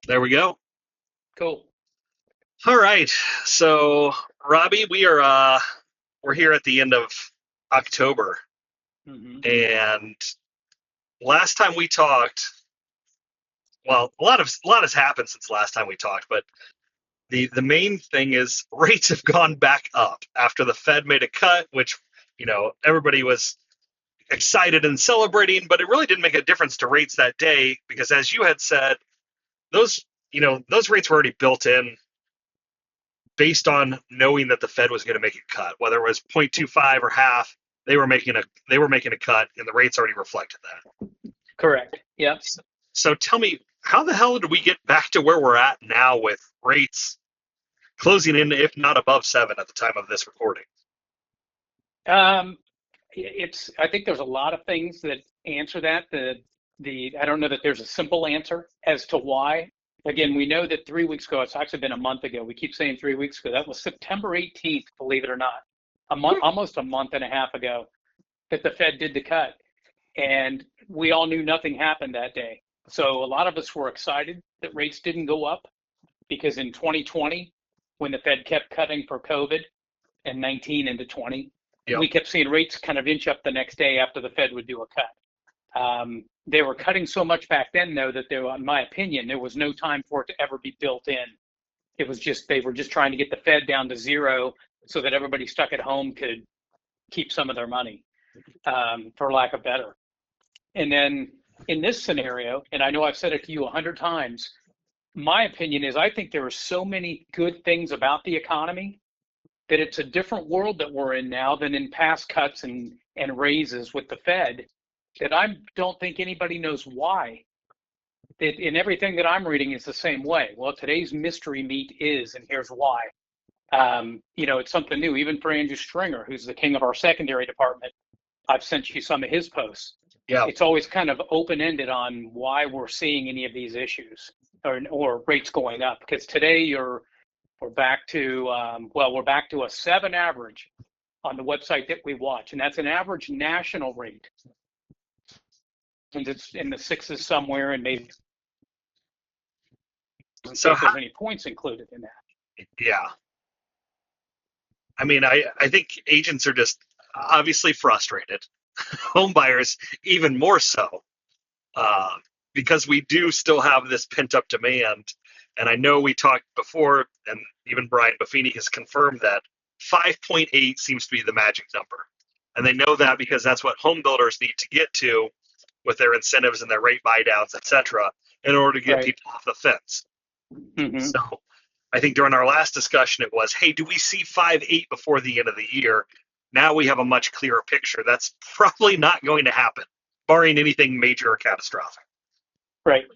There we go. Cool. All right. So, Robbie, we're here at the end of October, hmm and last time we talked, well, a lot has happened since last time we talked, but the main thing is rates have gone back up after the Fed made a cut, which everybody was excited and celebrating, but it really didn't make a difference to rates that day because, as you had said, those those rates were already built in based on knowing that the Fed was going to make a cut, whether it was 0.25 or half, they were making a cut, and the rates already reflected that. Correct. Yep. So tell me, how the hell did we get back to where we're at now with rates closing in, if not above 7 at the time of this recording? Um, I think there's a lot of things that answer that. I don't know that there's a simple answer as to why. Again, we know that 3 weeks ago, it's actually been a month ago. We keep saying 3 weeks ago. That was September 18th, believe it or not, almost a month and a half ago that the Fed did the cut. And we all knew nothing happened that day. So a lot of us were excited that rates didn't go up because in 2020, when the Fed kept cutting for COVID and 19 into 20, Yep. we kept seeing rates kind of inch up the next day after the Fed would do a cut. They were cutting so much back then, though, that in my opinion, there was no time for it to ever be built in. It was just they were just trying to get the Fed down to zero so that everybody stuck at home could keep some of their money, for lack of better. And then in this scenario, and I know I've said it to you 100 times, my opinion is I think there are so many good things about the economy that it's a different world that we're in now than in past cuts and raises with the Fed, that I don't think anybody knows why. In everything that I'm reading is the same way. Well, today's mystery meat is, and here's why. It's something new, even for Andrew Stringer, who's the king of our secondary department. I've sent you some of his posts. Yeah. It's always kind of open-ended on why we're seeing any of these issues or rates going up. Because today we're back to we're back to a 7 average on the website that we watch, and that's an average national rate, and it's in the sixes somewhere, and maybe in So case how, there's any points included in that. yeah, I mean, I think agents are just obviously frustrated. Home buyers even more so, uh, because we do still have this pent up demand. And I know we talked before, and even Brian Buffini has confirmed that 5.8 seems to be the magic number. And they know that because that's what home builders need to get to with their incentives and their rate buy downs, et cetera, in order to get Right. people off the fence. hmm So I think during our last discussion, it was, hey, do we see 5.8 before the end of the year? Now we have a much clearer picture. That's probably not going to happen, barring anything major or catastrophic. Right.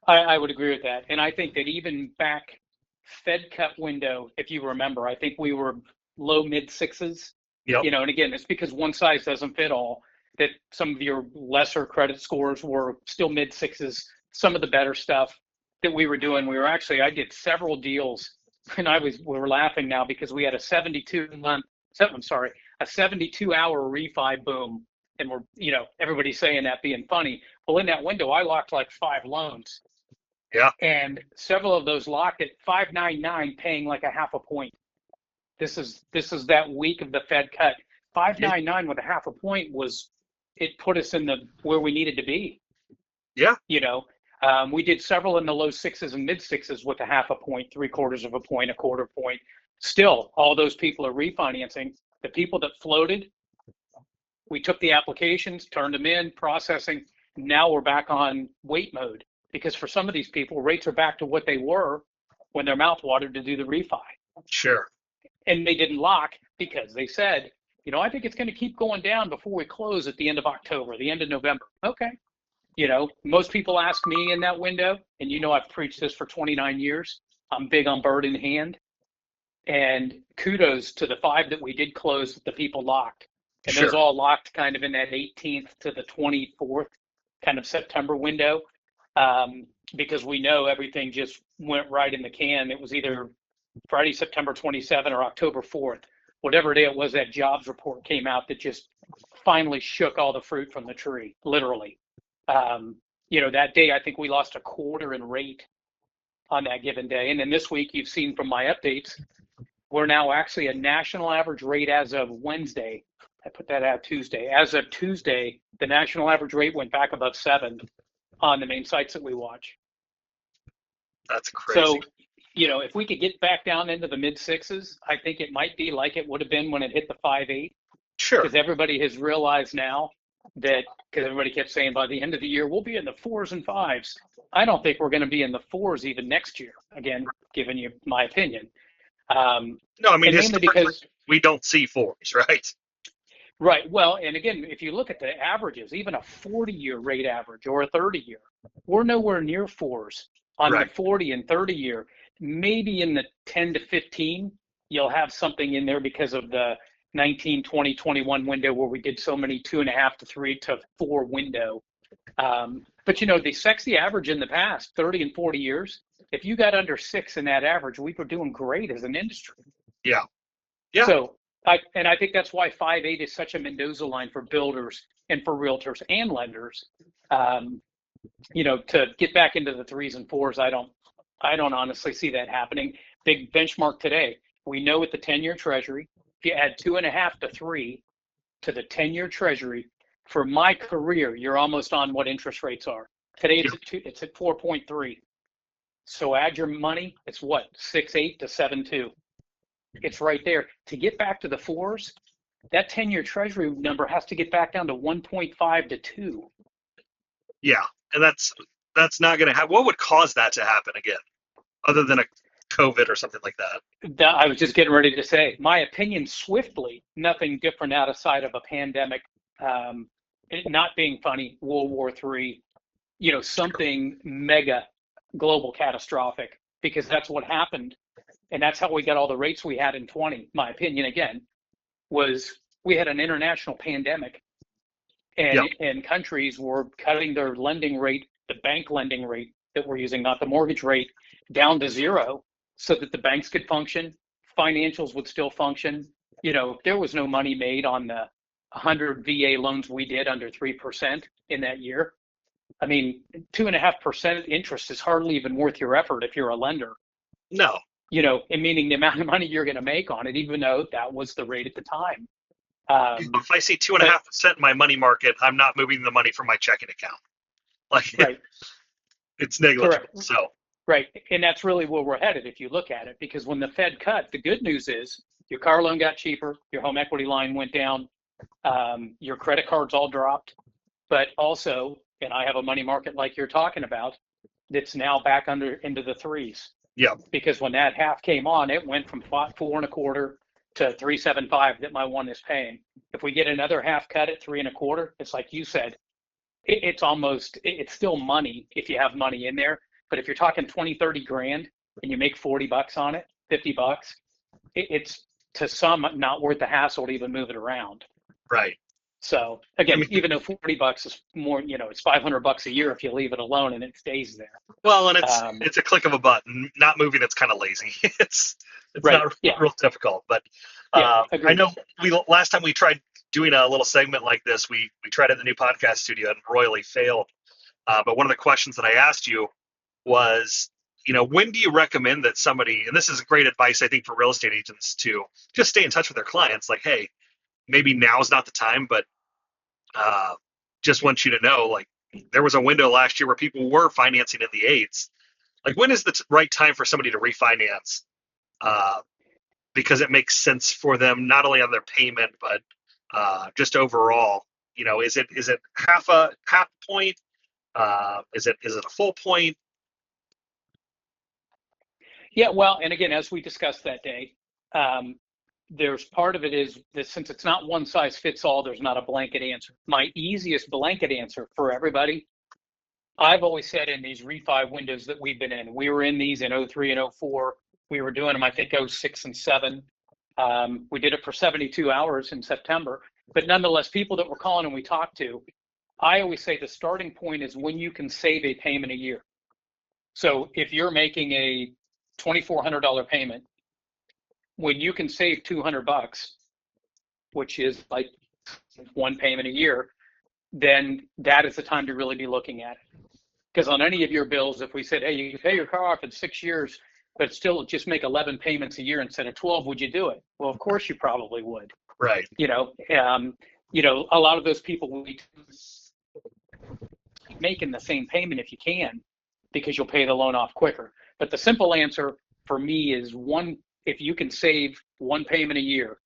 I would agree with that. And I think that even back Fed cut window, if you remember, I think we were low mid sixes, Yep, and again, it's because one size doesn't fit all, that some of your lesser credit scores were still mid sixes. Some of the better stuff that we were doing, I did several deals, and we were laughing now because we had a 72-hour refi boom. And everybody's saying that being funny. Well, in that window, I locked like 5 loans, yeah, and several of those locked at 5.99, paying like a half a point. This is that week of the Fed cut. 5.99 with a half a point it put us in the where we needed to be. yeah, You know, we did several in the low sixes and mid sixes with a half a point, 3/4 of a point, a quarter point. Still, all those people are refinancing. The people that floated, we took the applications, turned them in, processing. Now we're back on wait mode because for some of these people, rates are back to what they were when their mouth watered to do the refi. sure. And they didn't lock because they said, I think it's going to keep going down before we close at the end of October, the end of November. Okay. Most people ask me in that window, and I've preached this for 29 years. I'm big on bird in hand. And kudos to the 5 that we did close that the people locked. And those Sure. all locked kind of in that 18th to the 24th kind of September window, because we know everything just went right in the can. It was either Friday, September 27 or October 4th, whatever day it was, that jobs report came out that just finally shook all the fruit from the tree, literally. That day, I think we lost a quarter in rate on that given day. And then this week, you've seen from my updates, we're now actually a national average rate as of Wednesday. I put that out Tuesday. As of Tuesday, the national average rate went back above 7 on the main sites that we watch. That's crazy. So, if we could get back down into the mid 6s, I think it might be like it would have been when it hit the 5.8. Sure. Because everybody has realized now that, because everybody kept saying by the end of the year, we'll be in the 4s and 5s. I don't think we're going to be in the 4s even next year. Again, giving you my opinion. No, I mean, mainly because we don't see 4s, right? Right. Well, and again, if you look at the averages, even a 40-year rate average or a 30-year, we're nowhere near 4s on Right. the 40 and 30-year. Maybe in the 10 to 15, you'll have something in there because of the 19, 20, 21 window where we did so many 2.5 to 3 to 4 window. But the sexy average in the past, 30 and 40 years, if you got under 6 in that average, we were doing great as an industry. Yeah. Yeah. So I think that's why 5.8 is such a Mendoza line for builders and for realtors and lenders. To get back into the 3s and 4s, I don't honestly see that happening. Big benchmark today. We know with the 10-year Treasury, if you add 2.5 to 3 to the 10-year Treasury, for my career, you're almost on what interest rates are. Today it's at 4.3. So add your money, it's what, 6.8 to 7.2. It's right there. To get back to the 4s, that 10-year Treasury number has to get back down to 1.5 to 2. Yeah, and that's not going to happen. What would cause that to happen again, other than a COVID or something like that? I was just getting ready to say, my opinion, swiftly, nothing different outside of a pandemic, it not being funny, World War III, something mega global catastrophic, because that's what happened. And that's how we got all the rates we had in 20. My opinion, again, was we had an international pandemic, and countries were cutting their lending rate, the bank lending rate that we're using, not the mortgage rate, down to 0 so that the banks could function, financials would still function. There was no money made on the 100 VA loans we did under 3% in that year. I mean, 2.5% interest is hardly even worth your effort if you're a lender. No. And meaning the amount of money you're going to make on it, even though that was the rate at the time. If I see 2.5% in my money market, I'm not moving the money from my checking account. Right. It's negligible. Correct. So. Right. And that's really where we're headed if you look at it, because when the Fed cut, the good news is your car loan got cheaper, your home equity line went down, your credit cards all dropped, but also, and I have a money market like you're talking about, that's now back into the 3s. Yeah. Because when that half came on, it went from 4.25 to 3.75 that my one is paying. If we get another half cut at 3.25, it's like you said, it's still money if you have money in there. But if you're talking 20, 30 grand and you make 40 bucks on it, 50 bucks, it's to some not worth the hassle to even move it around. Right. So again, even though 40 bucks is more, it's 500 bucks a year if you leave it alone and it stays there. Well, and it's a click of a button. Not moving, it's kind of lazy. It's right. not real difficult. But I know last time we tried doing a little segment like this, we tried it in the new podcast studio and royally failed. But one of the questions that I asked you was, when do you recommend that somebody, and this is great advice, I think, for real estate agents to just stay in touch with their clients. Like, hey, maybe now is not the time, but just want you to know, there was a window last year where people were financing in the 8s. When is the right time for somebody to refinance? Because it makes sense for them, not only on their payment, but just overall. Is it half point? Is it a full point? Yeah, well, and again, as we discussed that day, there's part of it is that since it's not one size fits all, there's not a blanket answer. My easiest blanket answer for everybody, I've always said in these refi windows that we've been in, we were in these in 03 and 04. We were doing them, I think, 06 and 7. We did it for 72 hours in September. But nonetheless, people that we're calling and we talk to, I always say the starting point is when you can save a payment a year. So if you're making a $2,400 payment, when you can save 200 bucks, which is like one payment a year, then that is the time to really be looking at it. Because on any of your bills, if we said, hey, you can pay your car off in 6 years, but still just make 11 payments a year instead of 12, would you do it? Well, of course you probably would. Right. A lot of those people will be making the same payment if you can, because you'll pay the loan off quicker. But the simple answer for me is if you can save one payment a year,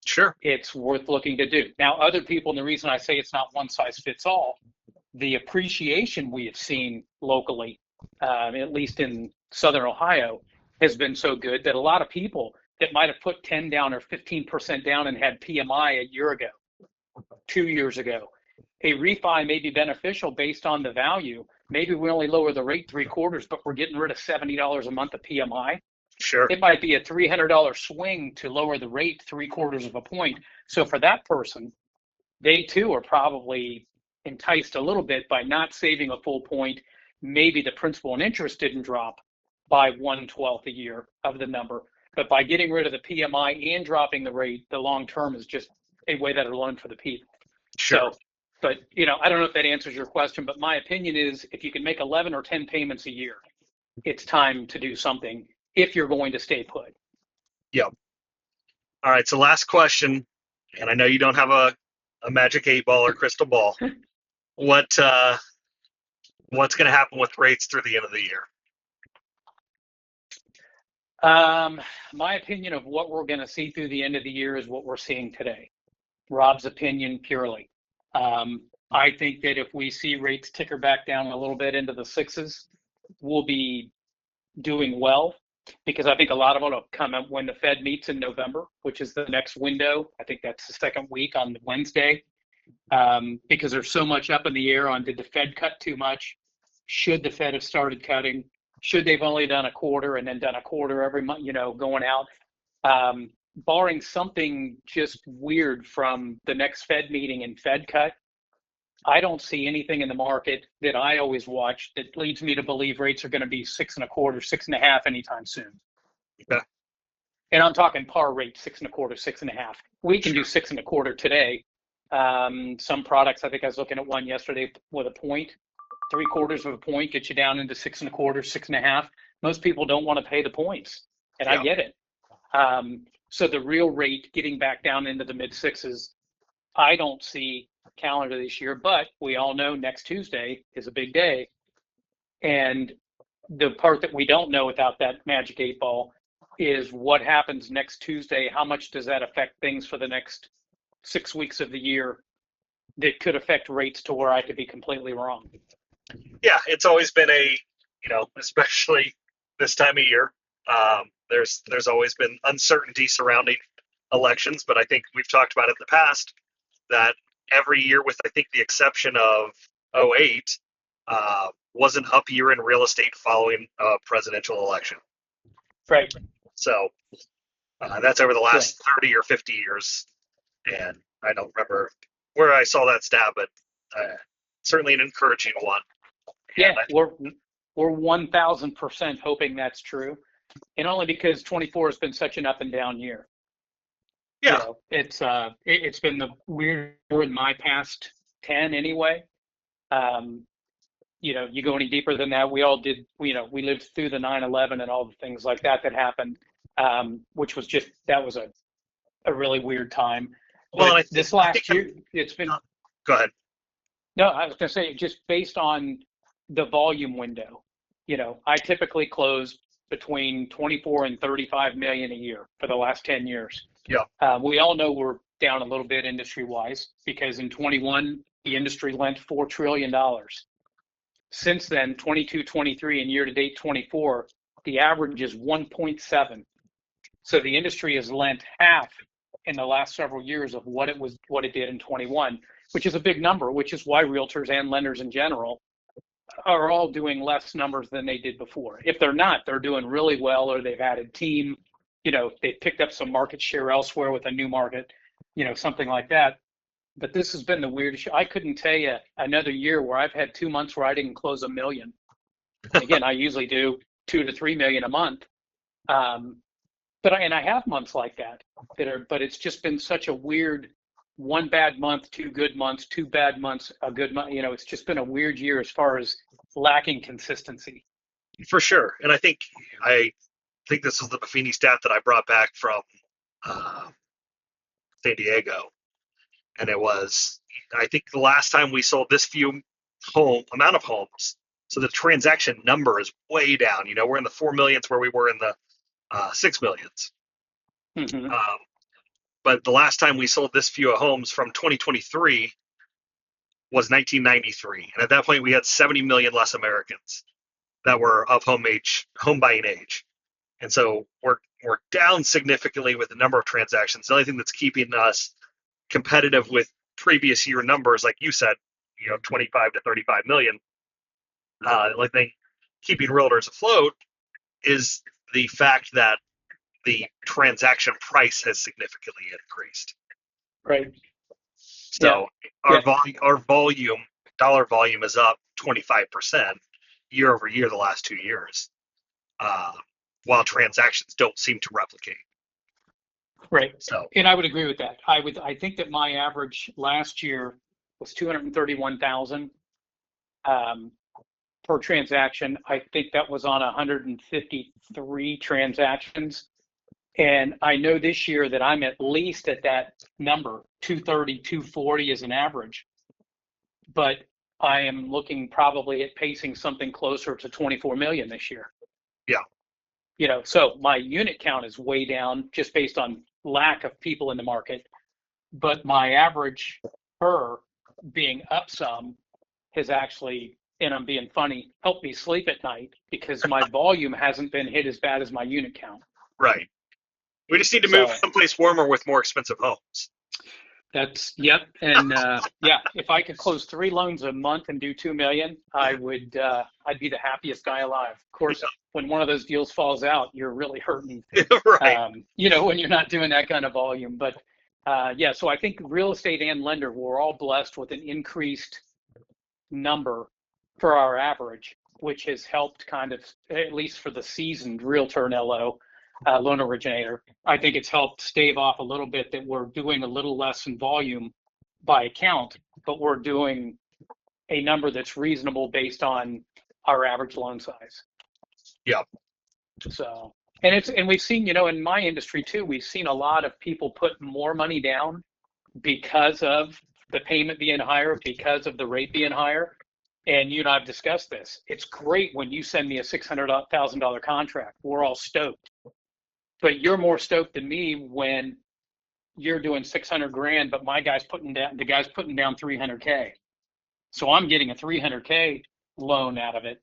Sure. it's worth looking to do. Now, other people, and the reason I say it's not one size fits all, the appreciation we have seen locally, at least in Southern Ohio, has been so good that a lot of people that might have put 10 down or 15% down and had PMI a year ago, 2 years ago, a refi may be beneficial based on the value. Maybe we only lower the rate 3/4, but we're getting rid of $70 a month of PMI. Sure. It might be a $300 swing to lower the rate 3/4 of a point. So for that person, they too are probably enticed a little bit by not saving a full point. Maybe the principal and interest didn't drop by 1/12 a year of the number, but by getting rid of the PMI and dropping the rate, the long term is just a way better loan for the people. Sure. So, but I don't know if that answers your question, but my opinion is if you can make 11 or 10 payments a year, it's time to do something if you're going to stay put. Yep. All right. So last question, and I know you don't have a magic 8-ball or crystal ball. What's going to happen with rates through the end of the year? My opinion of what we're going to see through the end of the year is what we're seeing today. Rob's opinion purely. I think that if we see rates ticker back down a little bit into the 6s, we'll be doing well, because I think a lot of it will come up when the Fed meets in November, which is the next window. I think that's the second week on Wednesday, because there's so much up in the air on, did the Fed cut too much? Should the Fed have started cutting? Should they've only done a quarter and then done a quarter every month, going out? Barring something just weird from the next Fed meeting and Fed cut, I don't see anything in the market that I always watch that leads me to believe rates are going to be 6.25, 6.5 anytime soon. Okay. And I'm talking par rate, 6.25, 6.5. We can do 6.25 today. Some products, I think I was looking at one yesterday with a point, 3/4 of a point, get you down into 6.25, 6.5. Most people don't want to pay the points, and I get it. So the real rate getting back down into the mid 6s, I don't see calendar this year, but we all know next Tuesday is a big day. And the part that we don't know without that magic 8-ball is what happens next Tuesday. How much does that affect things for the next 6 weeks of the year that could affect rates to where I could be completely wrong? Yeah, it's always been especially this time of year, there's always been uncertainty surrounding elections, but I think we've talked about it in the past that every year, with I think the exception of 2008, was an up year in real estate following a presidential election. Right. So that's over the last 30 or 50 years, and I don't remember where I saw that stat, but certainly an encouraging one. Yeah, we're 1,000% hoping that's true, and only because 24 has been such an up and down year. Yeah, it's been the weird in my past 10 anyway. You go any deeper than that, we all did. We lived through the 9/11 and all the things like that happened, which was that was a really weird time. Well, this last year, it's been. Go ahead. No, I was going to say, just based on the volume window, I typically close between 24 and 35 million a year for the last 10 years. Yeah. We all know we're down a little bit industry-wise, because in 21, the industry lent $4 trillion. Since then, 22, 23, and year-to-date 24, the average is 1.7. So the industry has lent half in the last several years of what it did in 21, which is a big number, which is why realtors and lenders in general are all doing less numbers than they did before. If they're not, they're doing really well, or they've added team, they've picked up some market share elsewhere with a new market, something like that. But this has been the weirdest. I couldn't tell you another year where I've had 2 months where I didn't close $1 million. Again, I usually do 2 to 3 million a month. But I have months like that but it's just been such a weird, one bad month, 2 good months, 2 bad months, a good month. It's just been a weird year as far as lacking consistency. For sure. And I think this was the Buffini stat that I brought back from uh, San Diego, and it was, I think the last time we sold this amount of homes, so the transaction number is way down. We're in the 4 millions where we were in the 6 millions. Mm-hmm. But the last time we sold this few of homes from 2023 was 1993, and at that point we had 70 million less Americans that were of home buying age, and so we're down significantly with the number of transactions. The only thing that's keeping us competitive with previous year numbers, like you said, 25 to 35 million. The only thing keeping realtors afloat is the fact that the transaction price has significantly increased. Right. So Yeah. our volume, dollar volume, is up 25% year over year the last 2 years, while transactions don't seem to replicate. Right. So, And I would agree with that. I think that my average last year was 231,000 per transaction. I think that was on 153 transactions. And I know this year that I'm at least at that number, 230, 240 as an average. But I am looking probably at pacing something closer to 24 million this year. yeah, So my unit count is way down just based on lack of people in the market. But my average per being up some has actually, and I'm being funny, helped me sleep at night because my volume hasn't been hit as bad as my unit count. right. We just need to move someplace warmer with more expensive homes. Yep. And if I could close 3 loans a month and do 2 million, I'd be the happiest guy alive. Of course, when one of those deals falls out, you're really hurting, right. when you're not doing that kind of volume. But so I think real estate and lender, we're all blessed with an increased number for our average, which has helped kind of, at least for the seasoned realtor and LO, loan originator. I think it's helped stave off a little bit that we're doing a little less in volume by account, but we're doing a number that's reasonable based on our average loan size. Yeah. So, and we've seen, in my industry too, we've seen a lot of people put more money down because of the payment being higher, because of the rate being higher. And you and I've discussed this. It's great when you send me a $600,000 contract. We're all stoked. But you're more stoked than me when you're doing 600 grand, but the guy's putting down 300K. So I'm getting a 300K loan out of it.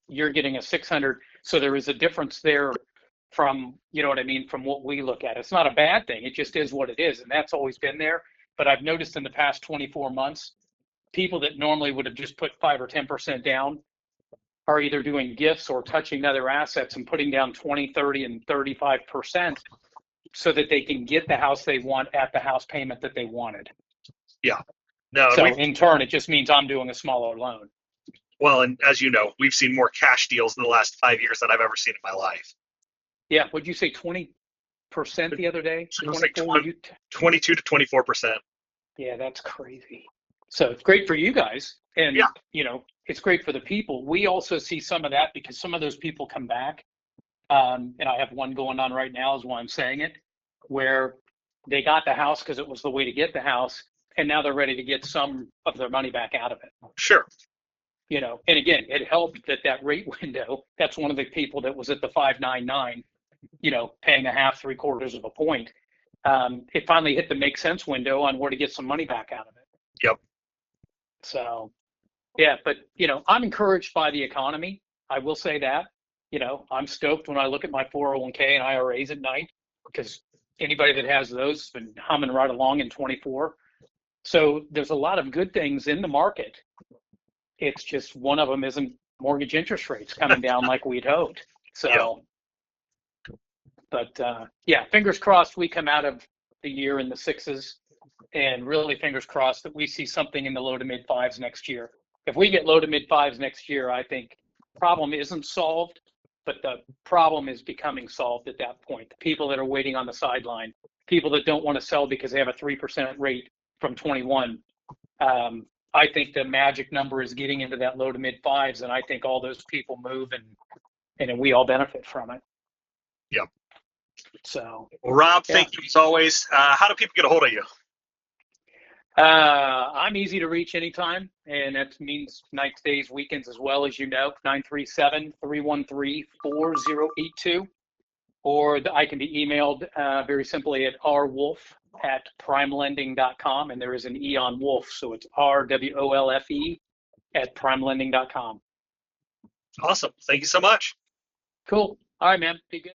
You're getting a 600. So there is a difference there from, from what we look at. It's not a bad thing. It just is what it is. And that's always been there. But I've noticed in the past 24 months, people that normally would have just put 5 or 10% down are either doing gifts or touching other assets and putting down 20, 30, and 35% so that they can get the house they want at the house payment that they wanted. Yeah. No. So in turn, it just means I'm doing a smaller loan. Well, and as you know, we've seen more cash deals in the last 5 years than I've ever seen in my life. Yeah. Would you say 20% the other day? It was like 22 to 24%. Yeah, that's crazy. So it's great for you guys. And, it's great for the people. We also see some of that because some of those people come back. And I have one going on right now is why I'm saying it, where they got the house because it was the way to get the house. And now they're ready to get some of their money back out of it. Sure. And again, it helped that rate window. That's one of the people that was at the 5.99, paying a half, 3/4 of a point. It finally hit the make sense window on where to get some money back out of it. Yep. So, yeah, but, I'm encouraged by the economy. I will say that, I'm stoked when I look at my 401k and IRAs at night because anybody that has those has been humming right along in 24. So there's a lot of good things in the market. It's just one of them isn't mortgage interest rates coming down like we'd hoped. So, but fingers crossed we come out of the year in the 6s, and really fingers crossed that we see something in the low to mid 5s next year. If we get low to mid 5s next year, I think the problem isn't solved, but the problem is becoming solved at that point. The people that are waiting on the sideline, people that don't want to sell because they have a 3% rate from 21, I think the magic number is getting into that low to mid fives, and I think all those people move, and we all benefit from it. Yep. So, well, Rob, yeah. thank you as always. How do people get a hold of you? I'm easy to reach anytime, and that means nights, days, weekends as well, as you know, 937-313-4082. Or I can be emailed very simply at rwolfe@primelending.com, and there is an E on Wolf, so it's RWOLFE@primelending.com. Awesome. Thank you so much. Cool. All right, man. Be good.